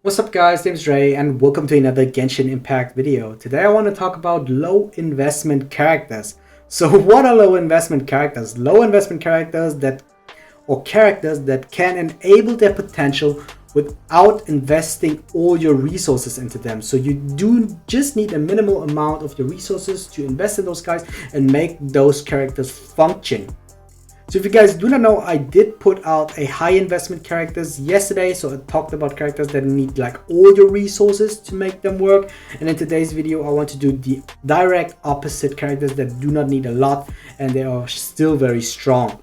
What's up guys, name's Dre and welcome to another Genshin Impact video. Today I want to talk about low investment characters. So what are low investment characters? Low investment characters characters that can enable their potential without investing all your resources into them. So you do just need a minimal amount of your resources to invest in those guys and make those characters function. So if you guys do not know, I did put out a high investment characters yesterday. So I talked about characters that need like all your resources to make them work. And in today's video, I want to do the direct opposite, characters that do not need a lot and they are still very strong.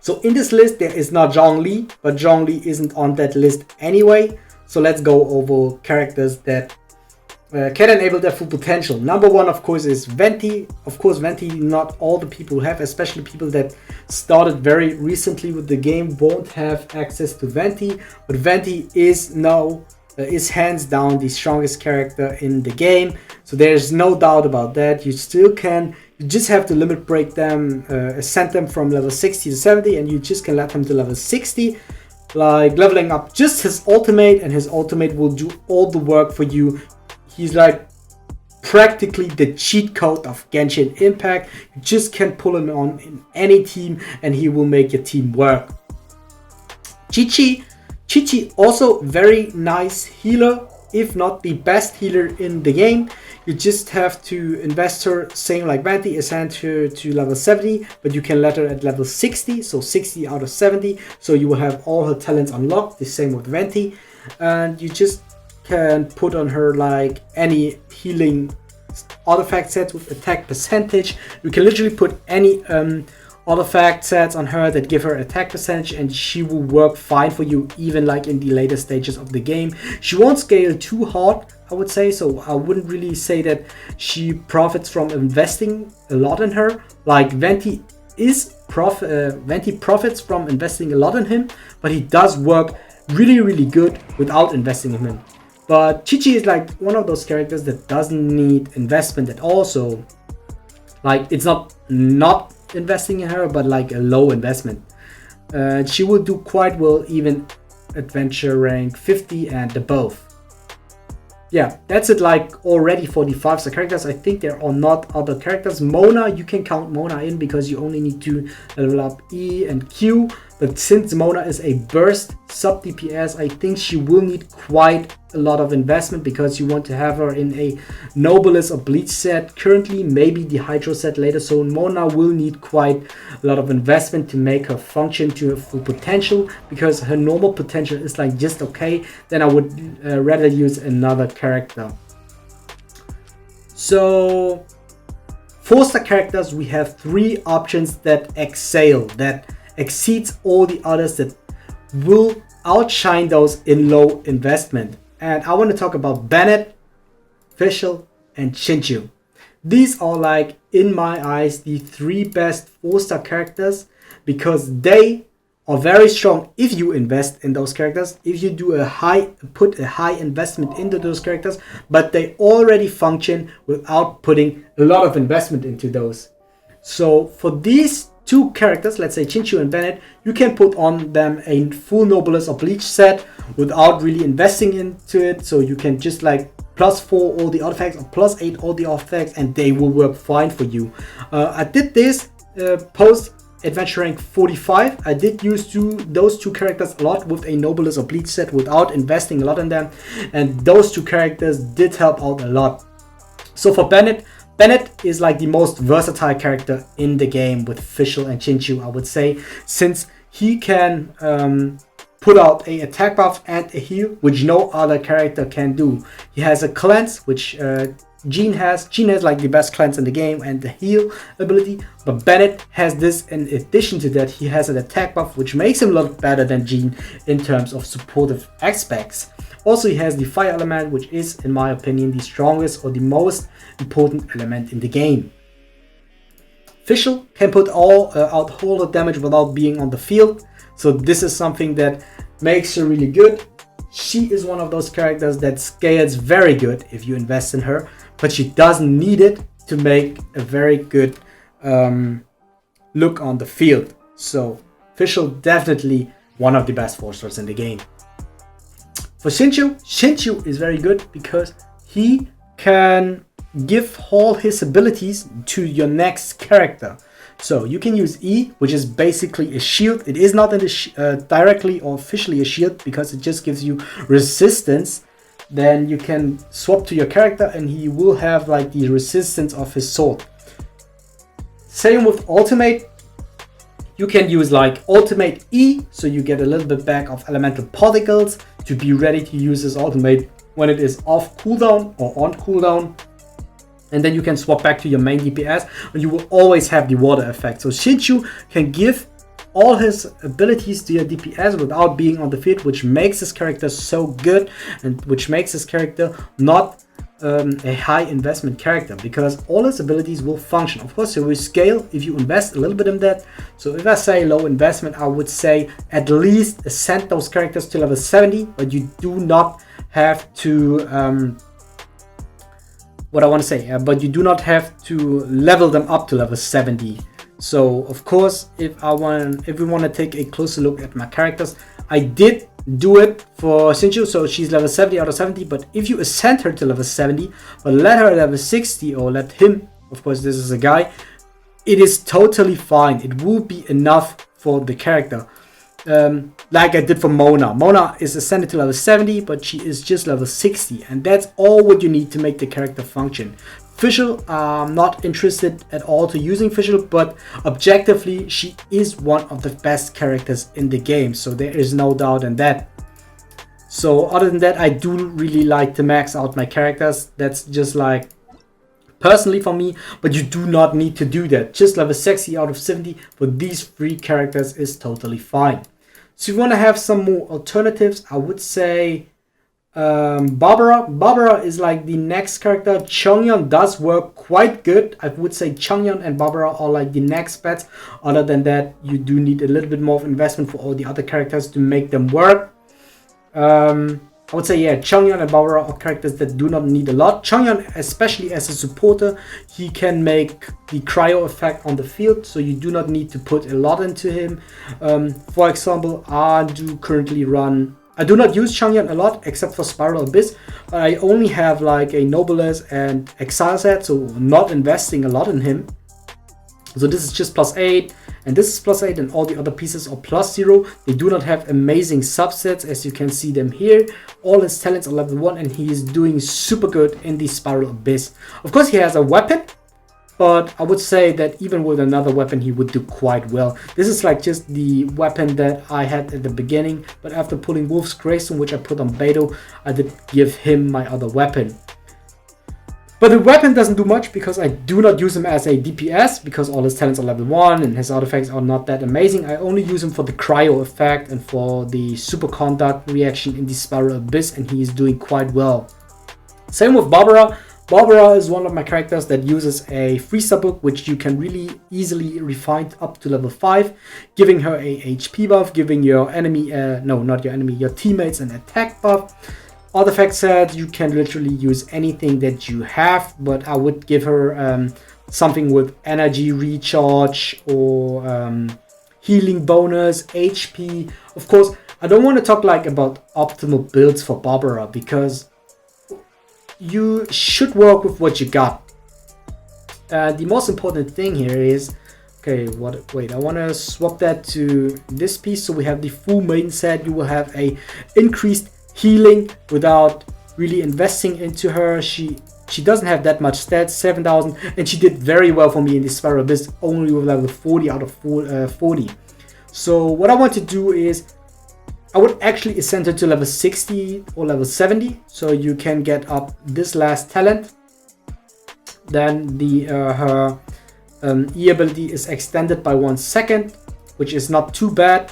So in this list, there is not Zhongli, but Zhongli isn't on that list anyway. So let's go over characters that can enable their full potential. Number one, of course, is Venti. Of course, Venti, not all the people have, especially people that started very recently with the game, won't have access to Venti. But Venti is hands down the strongest character in the game. So there's no doubt about that. You still can, you just have to limit break them, ascend them from level 60 to 70, and you just can let them to level 60. Like leveling up just his ultimate, and his ultimate will do all the work for you. He's like practically the cheat code of Genshin Impact. You just can pull him on in any team and he will make your team work. Chi-Chi, also very nice healer, if not the best healer in the game. You just have to invest her, same like Venti, ascend her to level 70, but you can let her at level 60, so 60 out of 70. So you will have all her talents unlocked, the same with Venti. And you just can put on her like any healing artifact sets with attack percentage. You can literally put any artifact sets on her that give her attack percentage and she will work fine for you, even like in the later stages of the game. She won't scale too hard, I would say, so I wouldn't really say that she profits from investing a lot in her. Like Venti profits from investing a lot in him, but he does work really good without investing in him. But Chi-Chi is like one of those characters that doesn't need investment at all. So like it's not investing in her, but like a low investment. She will do quite well even adventure rank 50 and above. Yeah, that's it like already for the 5-star characters. I think there are not other characters. Mona, you can count Mona in because you only need to level up E and Q. But since Mona is a burst sub DPS, I think she will need quite a lot of investment because you want to have her in a Nobilis or Bleach set currently, maybe the Hydro set later. So Mona will need quite a lot of investment to make her function to her full potential, because her normal potential is like just okay. Then I would rather use another character. So 4-star characters, we have 3 options that excel, that exceeds all the others, that will outshine those in low investment. And I want to talk about Bennett, Fischl, and Chinchu. These are like, in my eyes, the 3 best 4-star characters because they are very strong if you invest in those characters, if you do put a high investment into those characters, but they already function without putting a lot of investment into those. So for these 2 characters, let's say Chinchu and Bennett, you can put on them a full Nobilis or Bleach set without really investing into it. So you can just like +4 all the artifacts or +8 all the artifacts and they will work fine for you. I did this post adventure rank 45. I did use those 2 characters a lot with a Nobilis or Bleach set without investing a lot in them. And those 2 characters did help out a lot. So for Bennett is like the most versatile character in the game with Fischl and Chinchu, I would say, since he can put out a attack buff and a heal, which no other character can do. He has a cleanse, which Jean has. Jean has like the best cleanse in the game and the heal ability, but Bennett has this in addition to that. He has an attack buff, which makes him look better than Jean in terms of supportive aspects. Also, he has the fire element, which is, in my opinion, the strongest or the most important element in the game. Fischl can put out all the damage without being on the field. So this is something that makes her really good. She is one of those characters that scales very good if you invest in her, but she doesn't need it to make a very good look on the field. So Fischl definitely one of the best 4-stars in the game. For Shinchu is very good because he can give all his abilities to your next character. So you can use E, which is basically a shield. It is not directly or officially a shield because it just gives you resistance. Then you can swap to your character and he will have like the resistance of his sword. Same with ultimate. You can use like ultimate E, so you get a little bit back of elemental particles to be ready to use this ultimate when it is off cooldown or on cooldown. And then you can swap back to your main DPS and you will always have the water effect. So Shinchu can give all his abilities to your DPS without being on the field, which makes his character so good and which makes his character not a high investment character, because all his abilities will function. Of course, it will scale if you invest a little bit in that. So if I say low investment, I would say at least ascend those characters to level 70, but you do not have to but you do not have to level them up to level 70. So of course, if we want to take a closer look at my characters, I did do it for Shinchu, so she's level 70 out of 70. But if you ascend her to level 70, but let her level 60, or let him, of course this is a guy, it is totally fine. It will be enough for the character. Like I did for Mona. Mona is ascended to level 70, but she is just level 60, and that's all what you need to make the character function. Fischl, I'm not interested at all to using Fischl, but objectively she is one of the best characters in the game, so there is no doubt in that. So other than that, I do really like to max out my characters. That's just like personally for me, but you do not need to do that. Just level 60 out of 70 for these three characters is totally fine. So if you want to have some more alternatives, I would say Barbara. Barbara is like the next character. Chongyeon does work quite good. I would say Chongyeon and Barbara are like the next bets. Other than that, you do need a little bit more of investment for all the other characters to make them work. I would say, yeah, Chongyeon and Barbara are characters that do not need a lot. Chongyeon, especially as a supporter, he can make the cryo effect on the field, so you do not need to put a lot into him. For example, I do not use Chongyeon a lot, except for Spiral Abyss. I only have like a Noblesse and Exile set, so not investing a lot in him. So this is just +8, and this is +8, and all the other pieces are +0. They do not have amazing subsets, as you can see them here. All his talents are level 1, and he is doing super good in the Spiral Abyss. Of course, he has a weapon, but I would say that even with another weapon, he would do quite well. This is like just the weapon that I had at the beginning, but after pulling Wolf's Greystone, which I put on Beidou, I did give him my other weapon. But the weapon doesn't do much because I do not use him as a DPS, because all his talents are level 1 and his artifacts are not that amazing. I only use him for the cryo effect and for the superconduct reaction in the Spiral Abyss, and he is doing quite well. Same with Barbara. Barbara is one of my characters that uses a freezer book, which you can really easily refine up to level 5, giving her a HP buff, giving your enemy, your teammates an attack buff. Artifact set, you can literally use anything that you have, but I would give her something with energy recharge or healing bonus, HP. Of course, I don't want to talk like about optimal builds for Barbara, because you should work with what you got. The most important thing here is, okay, I want to swap that to this piece, so we have the full main set. You will have a increased healing without really investing into her. She doesn't have that much stats, 7,000, and she did very well for me in this Spiral Abyss, only with level 40 out of 40. So what I want to do is, I would actually ascend her to level 60 or level 70, so you can get up this last talent. Then her E ability is extended by 1 second, which is not too bad.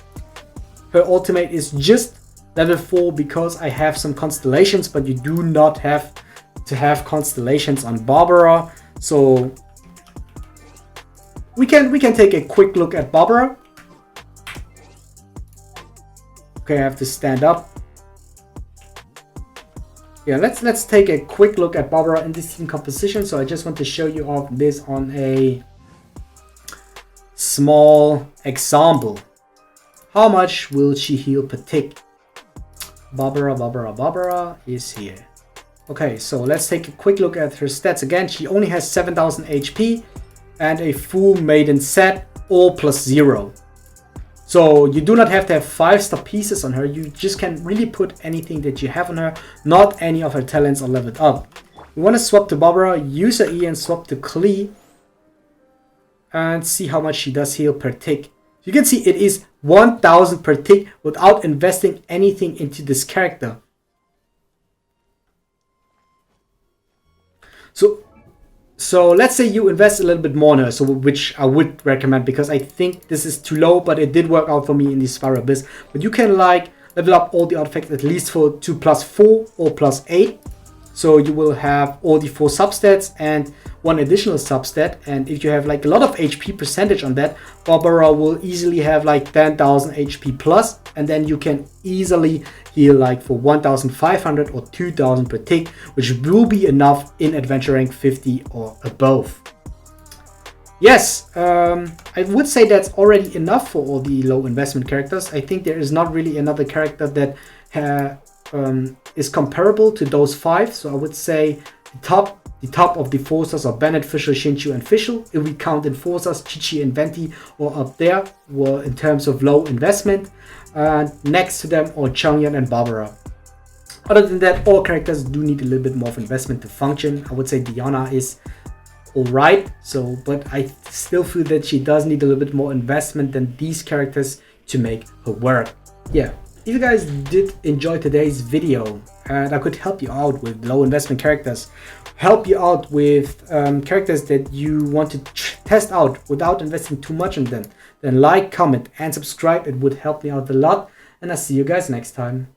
Her ultimate is just level 4 because I have some constellations, but you do not have to have constellations on Barbara. So we can take a quick look at Barbara. Okay, I have to stand up. Yeah, let's take a quick look at Barbara in this team composition. So I just want to show you all this on a small example. How much will she heal per tick? Barbara is here. Okay, so let's take a quick look at her stats again. She only has 7000 HP and a full maiden set, all +0. So you do not have to have 5-star pieces on her. You just can really put anything that you have on her. Not any of her talents are leveled up. You want to swap to Barbara, use her E and swap to Klee. And see how much she does heal per tick. You can see it is 1000 per tick without investing anything into this character. So let's say you invest a little bit more in her, so which I would recommend because I think this is too low, but it did work out for me in the Spiral Abyss. But you can like level up all the artifacts at least for 2 +4 or +8. So you will have all the 4 substats and 1 additional substat. And if you have like a lot of HP percentage on that, Barbara will easily have like 10,000 HP plus. And then you can easily heal like for 1,500 or 2,000 per tick, which will be enough in Adventure Rank 50 or above. Yes, I would say that's already enough for all the low investment characters. I think there is not really another character that is comparable to those 5. So I would say the top of the 4-stars are Bennett, Fischl, Shinchu, and Fischl. If we count enforcers, Chi-Chi and Venti were up there were in terms of low investment. Next to them are Changyan and Barbara. Other than that, all characters do need a little bit more of investment to function. I would say Diana is alright, but I still feel that she does need a little bit more investment than these characters to make her work. Yeah. If you guys did enjoy today's video and I could help you out with low investment characters, help you out with characters that you want to test out without investing too much on them, then like, comment and subscribe. It would help me out a lot, and I'll see you guys next time.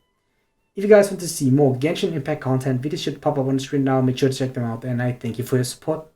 If you guys want to see more Genshin Impact content, videos should pop up on the screen now. Make sure to check them out, and I thank you for your support.